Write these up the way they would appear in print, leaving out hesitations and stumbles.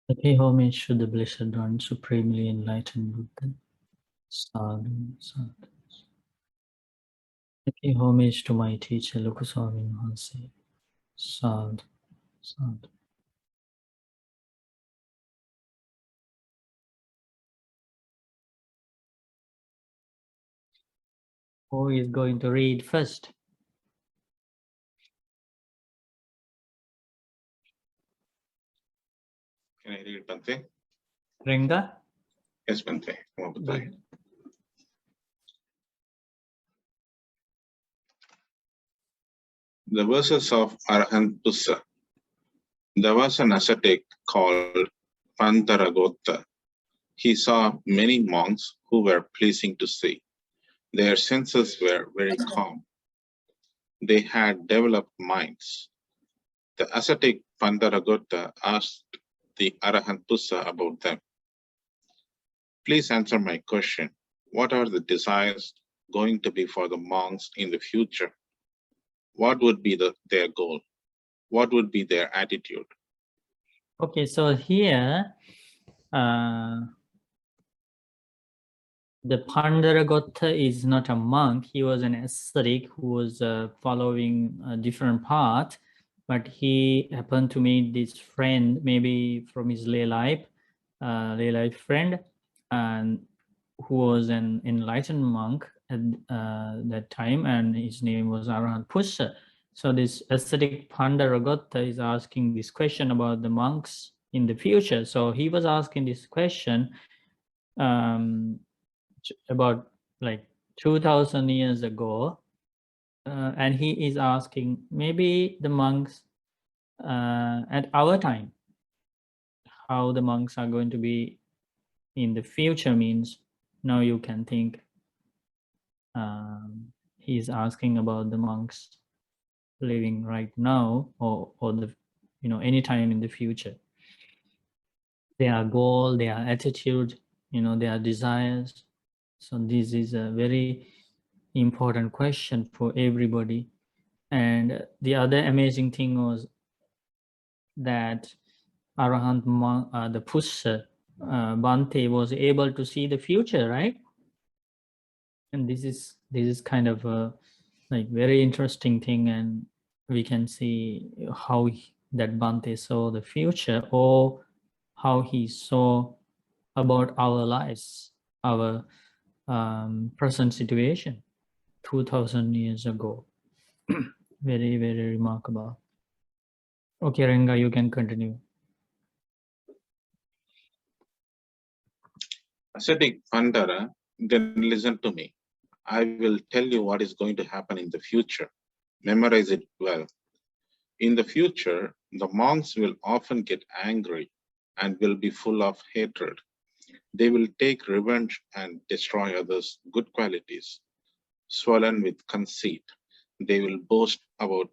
I pay homage to the Blessed One, supremely enlightened Buddha. Sadhu, sadhu. I pay homage to my teacher, Lokuswami Mahansi. Sadhu, sadhu. Who is going to read first? Can I read, Bhante? Renga? Yes, Bhante. Good. The verses of Arahant Pussa. There was an ascetic called Phussattheragāthā. He saw many monks who were pleasing to see. Their senses were very calm. They had developed minds. The ascetic Phussattheragāthā asked the Arahant Pussa about them. Please answer my question. What are the desires going to be for the monks in the future? What would be their goal? What would be their attitude? Okay, so here, the Phussattheragāthā is not a monk. He was an ascetic who was following a different path, but he happened to meet this friend, maybe from his lay life friend, and who was an enlightened monk at that time, and his name was Arahant Pussa. So this ascetic Phussattheragāthā is asking this question about the monks in the future. So he was asking this question about like 2000 years ago, and he is asking maybe the monks at our time, how the monks are going to be in the future. Means now you can think he's asking about the monks living right now, or the anytime in the future, their goal, their attitude, their desires. So this is a very important question for everybody. And the other amazing thing was that Arahant the Pussa Bhante was able to see the future, right? And this is kind of a like very interesting thing, and we can see how that Bhante saw the future, or how he saw about our lives, our present situation 2000 years ago. Very, very remarkable. Okay, Renga, you can continue. Ascetic Pandara, then listen to me. I will tell you what is going to happen in the future. Memorize it well. In the future, the monks will often get angry and will be full of hatred. They will take revenge and destroy others' good qualities. Swollen with conceit, they will boast about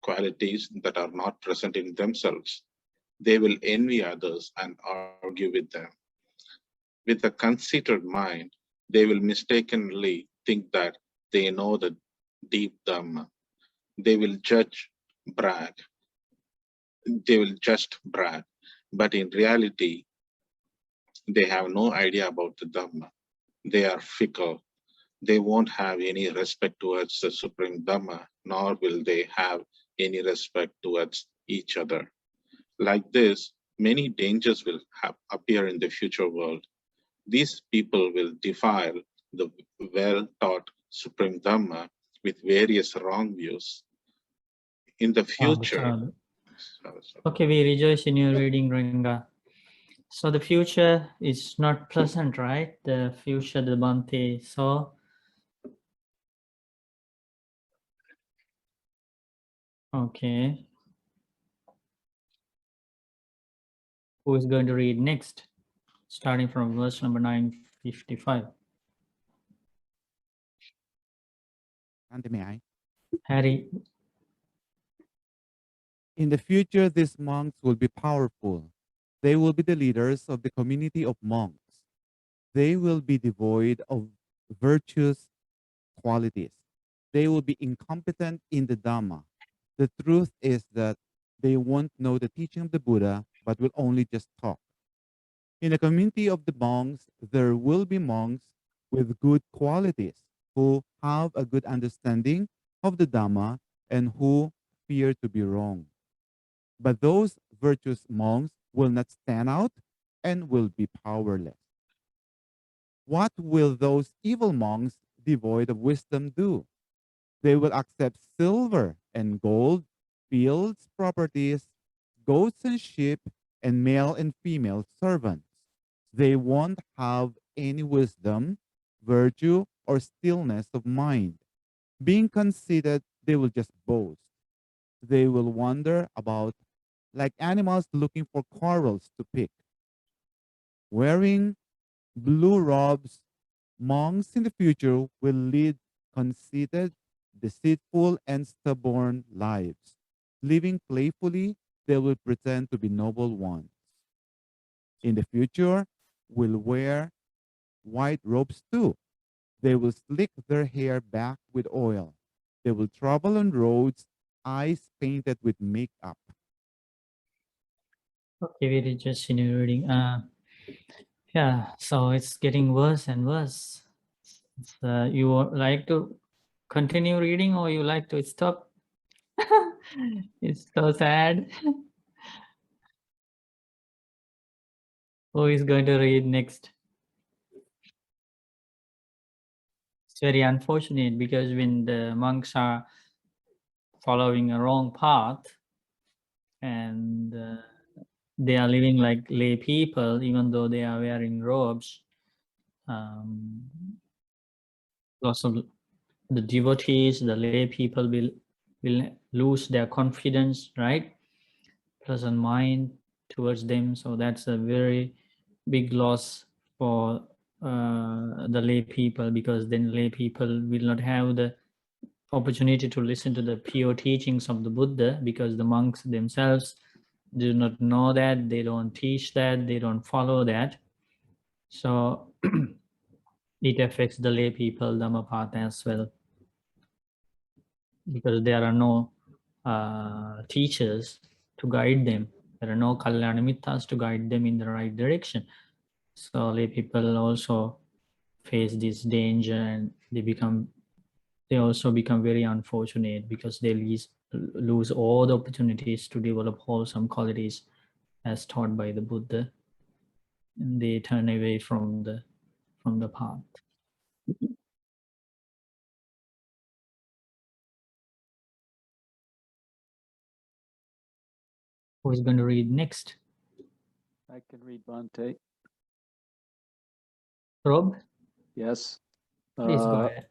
qualities that are not present in themselves. They will envy others and argue with them. With a conceited mind, they will mistakenly think that they know the deep Dhamma. They will brag. They will just brag, but in reality, they have no idea about the Dhamma. They are fickle. They won't have any respect towards the Supreme Dhamma, nor will they have any respect towards each other. Like this, many dangers will appear in the future world. These people will defile the well-taught Supreme Dhamma with various wrong views. In the future... Okay, we rejoice in your reading, Renga. So the future is not pleasant, right? The future the Bhante saw. Okay. Who is going to read next? Starting from verse number 955. And may I? Harry. In the future, these monks will be powerful. They will be the leaders of the community of monks. They will be devoid of virtuous qualities. They will be incompetent in the Dhamma. The truth is that they won't know the teaching of the Buddha, but will only just talk. In the community of the monks, there will be monks with good qualities who have a good understanding of the Dhamma and who fear to be wrong. But those virtuous monks will not stand out and will be powerless. What will those evil monks devoid of wisdom do? They will accept silver and gold, fields, properties, goats and sheep, and male and female servants. They won't have any wisdom, virtue, or stillness of mind. Being conceited, they will just boast. They will wander about like animals looking for quarrels to pick. Wearing blue robes, monks in the future will lead conceited, deceitful, and stubborn lives. Living playfully, they will pretend to be noble ones. In the future, will wear white robes too. They will slick their hair back with oil. They will travel on roads, eyes painted with makeup. Okay, we did just reading. Yeah, so it's getting worse and worse. You would like to continue reading or you like to stop? It's so sad. Who is going to read next? It's very unfortunate because when the monks are following a wrong path and they are living like lay people, even though they are wearing robes, lots of the devotees, the lay people will lose their confidence, right? Pleasant mind towards them. So that's a very big loss for the lay people, because then lay people will not have the opportunity to listen to the pure teachings of the Buddha, because the monks themselves do not know that, they don't teach that, they don't follow that. So it affects the lay people, Dhammapada as well, because there are no teachers to guide them. There are no Kalyanamitas to guide them in the right direction. So lay people also face this danger, and they also become very unfortunate because they lose all the opportunities to develop wholesome qualities as taught by the Buddha, and they turn away from the path. Who is going to read next? I can read Bhante. Rob? Yes. Please go ahead.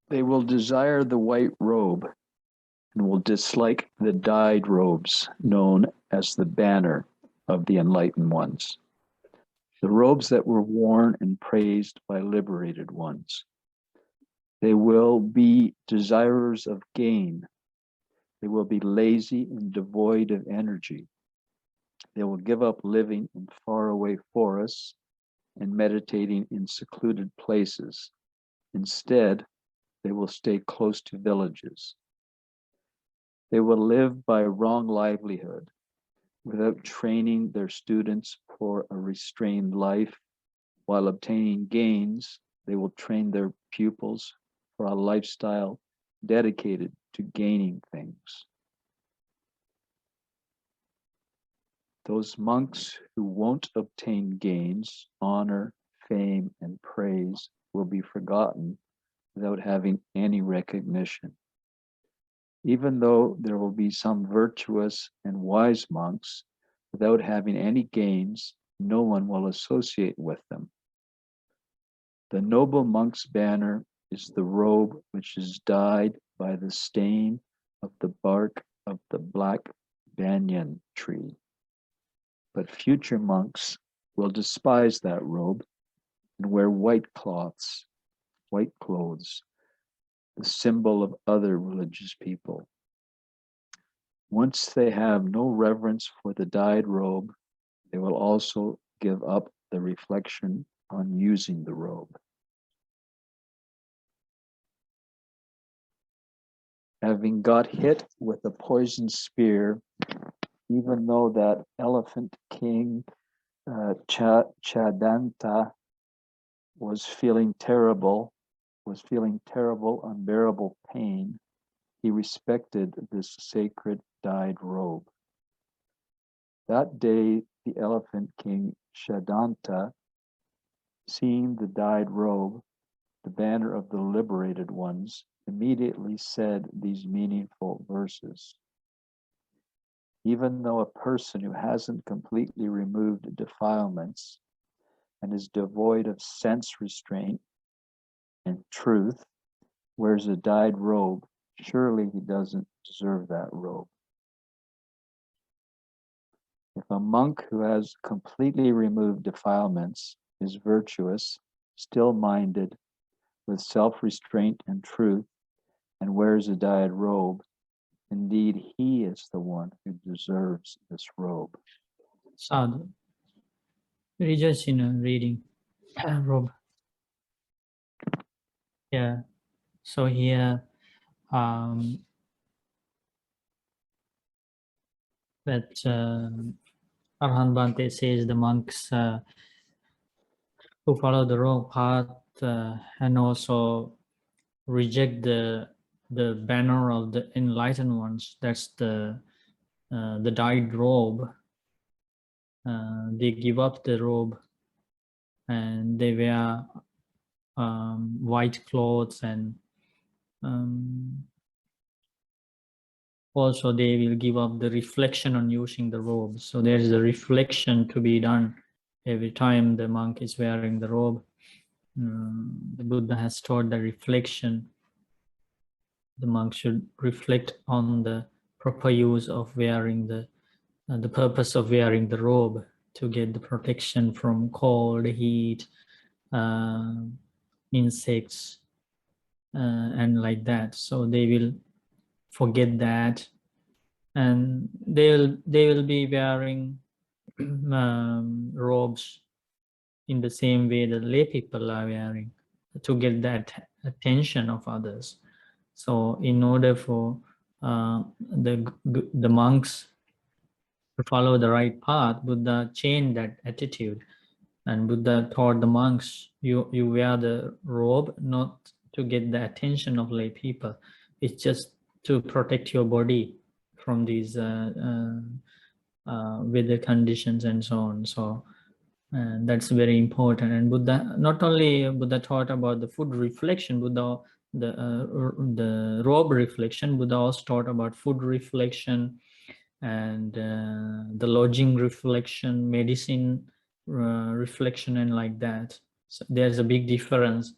They will desire the white robe and will dislike the dyed robes known as the banner of the enlightened ones, the robes that were worn and praised by liberated ones. They will be desirers of gain. They will be lazy and devoid of energy. They will give up living in faraway forests and meditating in secluded places. Instead, they will stay close to villages. They will live by wrong livelihood without training their students for a restrained life. While obtaining gains, they will train their pupils for a lifestyle dedicated to gaining things. Those monks who won't obtain gains, honor, fame, and praise will be forgotten without having any recognition. Even though there will be some virtuous and wise monks, without having any gains, no one will associate with them. The noble monk's banner is the robe which is dyed by the stain of the bark of the black banyan tree. But future monks will despise that robe and wear white clothes, the symbol of other religious people. Once they have no reverence for the dyed robe, they will also give up the reflection on using the robe. Having got hit with a poisoned spear, even though that elephant king Chadanta was feeling terrible, unbearable pain, he respected this sacred dyed robe. That day, the elephant king Chadanta, seeing the dyed robe, the banner of the liberated ones, immediately said these meaningful verses. Even though a person who hasn't completely removed defilements and is devoid of sense restraint and truth wears a dyed robe, surely he doesn't deserve that robe. If a monk who has completely removed defilements is virtuous, still-minded, with self-restraint and truth, and wears a dyed robe, indeed he is the one who deserves this robe. Sadhu. We just, reading robe. Yeah. So here, that Arhan Bhante says the monks who follow the wrong path and also reject the banner of the enlightened ones. That's the dyed robe. They give up the robe and they wear white clothes, and also they will give up the reflection on using the robe. So there is a reflection to be done every time the monk is wearing the robe. The Buddha has taught the reflection. The monk should reflect on the proper use of wearing the purpose of wearing the robe, to get the protection from cold, heat, insects, and like that. So they will forget that, and they will be wearing robes in the same way the lay people are wearing, to get that attention of others. So in order for the monks to follow the right path, Buddha changed that attitude, and Buddha taught the monks, you wear the robe not to get the attention of lay people, it's just to protect your body from these weather conditions and so on. So that's very important. And Buddha, not only Buddha taught about the food reflection, Buddha the robe reflection, Buddha also taught about food reflection, and the lodging reflection, medicine reflection, and like that. So there's a big difference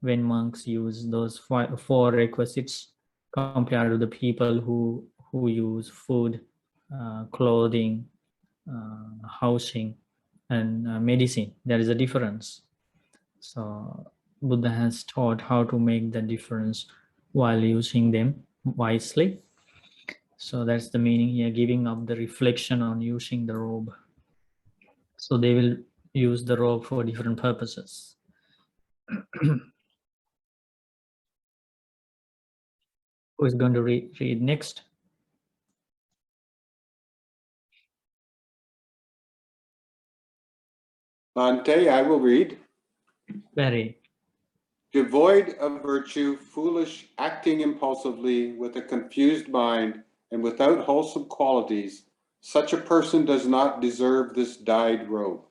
when monks use those four requisites compared to the people who use food, clothing, housing, and medicine. There is a difference. So Buddha has taught how to make the difference while using them wisely. So that's the meaning here, giving up the reflection on using the robe. So they will use the robe for different purposes. Who is going to read next? Bhante, I will read. Very. Devoid of virtue, foolish, acting impulsively, with a confused mind, and without wholesome qualities, such a person does not deserve this dyed robe.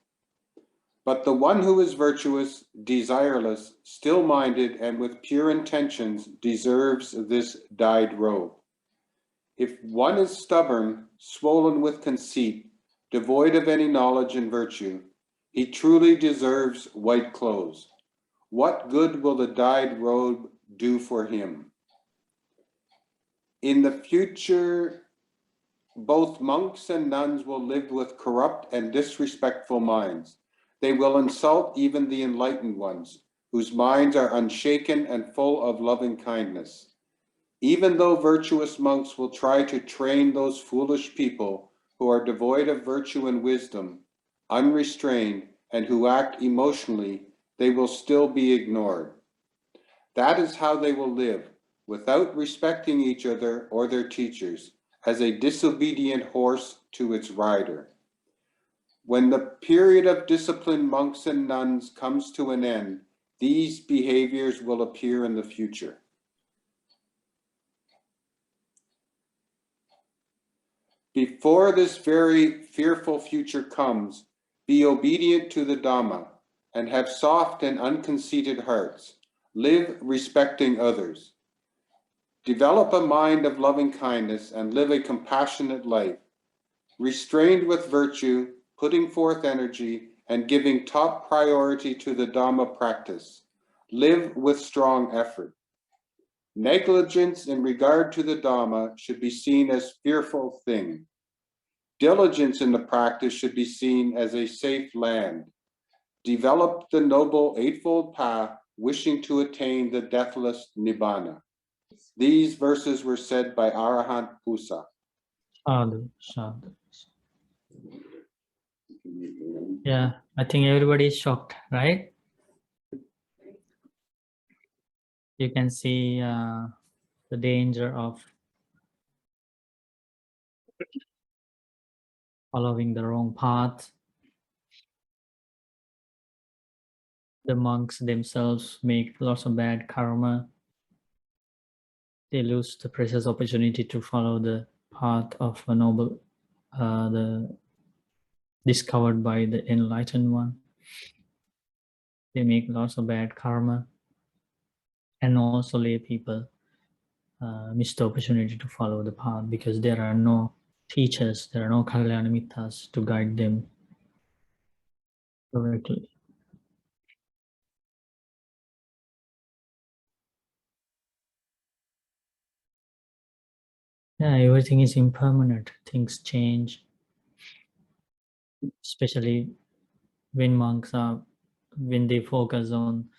But the one who is virtuous, desireless, still-minded, and with pure intentions deserves this dyed robe. If one is stubborn, swollen with conceit, devoid of any knowledge and virtue, he truly deserves white clothes. What good will the dyed robe do for him? In the future, both monks and nuns will live with corrupt and disrespectful minds. They will insult even the enlightened ones, whose minds are unshaken and full of loving kindness. Even though virtuous monks will try to train those foolish people who are devoid of virtue and wisdom, unrestrained, and who act emotionally, they will still be ignored. That is how they will live, without respecting each other or their teachers, as a disobedient horse to its rider. When the period of disciplined monks and nuns comes to an end, these behaviors will appear in the future. Before this very fearful future comes, be obedient to the Dhamma and have soft and unconceited hearts. Live respecting others. Develop a mind of loving kindness and live a compassionate life, restrained with virtue, putting forth energy, and giving top priority to the Dhamma practice. Live with strong effort. Negligence in regard to the Dhamma should be seen as fearful thing. Diligence in the practice should be seen as a safe land. Develop the noble eightfold path, wishing to attain the deathless Nibbana. These verses were said by Arahant Phussa. Sadhu, sadhu. Yeah, I think everybody is shocked, right? You can see the danger of following the wrong path. The monks themselves make lots of bad karma. They lose the precious opportunity to follow the path of a noble, the discovered by the enlightened one. They make lots of bad karma, and also lay people miss the opportunity to follow the path because there are no teachers, there are no Kalyana Mittas to guide them correctly. Yeah, everything is impermanent. Things change, especially when they focus on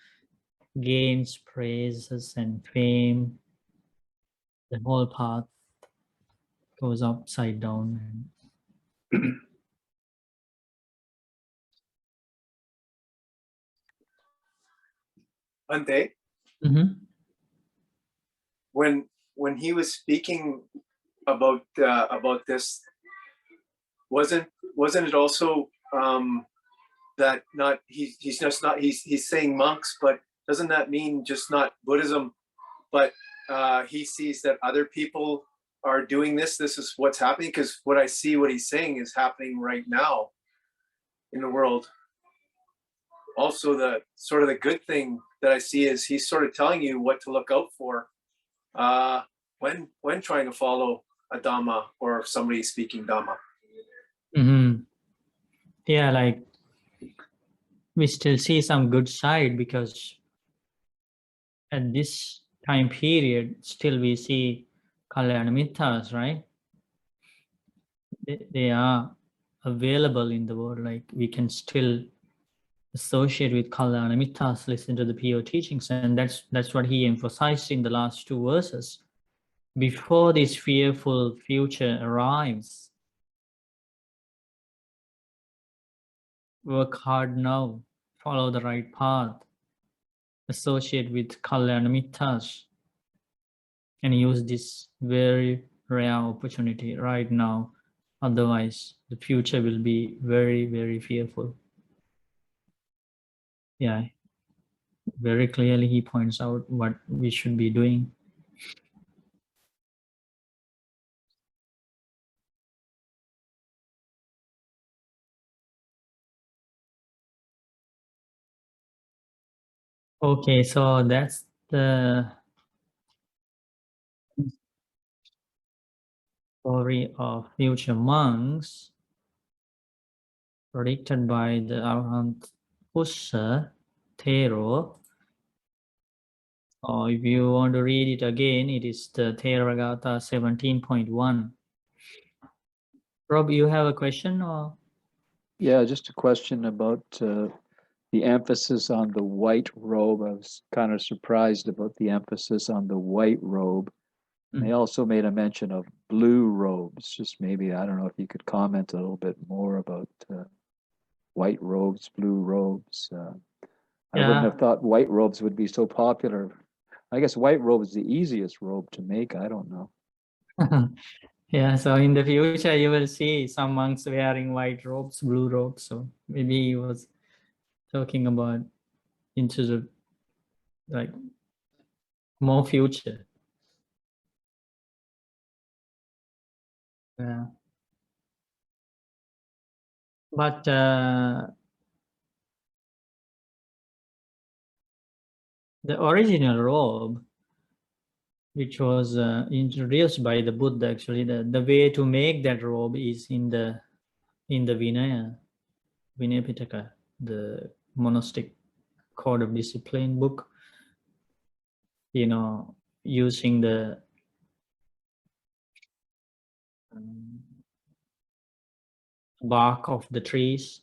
gains, praises, and fame. The whole path goes upside down. Ante, when he was speaking about this, wasn't it also that not he's just not he's saying monks, but doesn't that mean just not Buddhism, but he sees that other people are doing this is what's happening? Because what he's saying is happening right now in the world. Also, the sort of the good thing that I see is he's sort of telling you what to look out for when trying to follow a Dhamma or somebody speaking Dhamma. Yeah, like we still see some good side because at this time period, still we see Kalyana Mittas, right? They are available in the world. Like we can still associate with Kalyana Mittas, listen to the pure teachings, and that's what he emphasized in the last two verses. Before this fearful future arrives, work hard now, follow the right path, associate with Kalyana Mittas, and use this very rare opportunity right now. Otherwise, the future will be very, very fearful. Yeah, very clearly he points out what we should be doing. Okay, so that's the story of future monks predicted by the Arahant Phussattheragāthā. Or if you want to read it again, it is the Theravagatha 17.1. Rob, you have a question or? Yeah, just a question about the emphasis on the white robe. I was kind of surprised about the emphasis on the white robe. They also made a mention of blue robes. Just maybe, I don't know if you could comment a little bit more about white robes, blue robes. I wouldn't have thought white robes would be so popular. I guess white robe is the easiest robe to make. I don't know. Yeah, so in the future you will see some monks wearing white robes, blue robes. So maybe he was talking about into the like more future. Yeah. But the original robe, which was introduced by the Buddha, actually, the way to make that robe is in the Vinaya Pitaka, the monastic code of discipline book. You know, using the bark of the trees,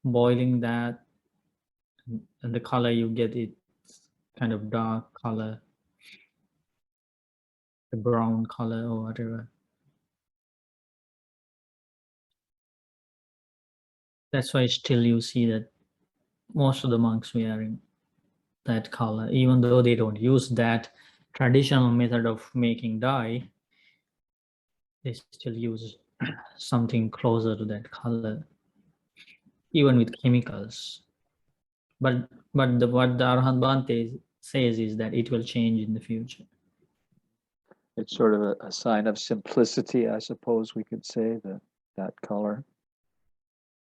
boiling that, and the color you get it kind of dark color, the brown color or whatever. That's why still you see that most of the monks wearing that color, even though they don't use that traditional method of making dye, they still use something closer to that color, even with chemicals. But what the Arhat Bhante says is that it will change in the future. It's sort of a sign of simplicity, I suppose we could say, that color.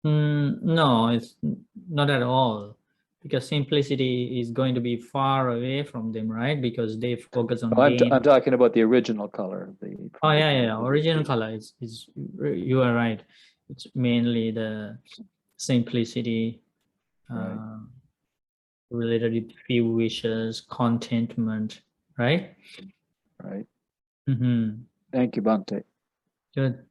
No, it's not at all, because simplicity is going to be far away from them, right? Because they focus on gain. I'm talking about the original color. Oh yeah. Original color is you are right. It's mainly the simplicity, Right. related with few wishes, contentment, right? Right. Mm-hmm. Thank you, Bhante. Good.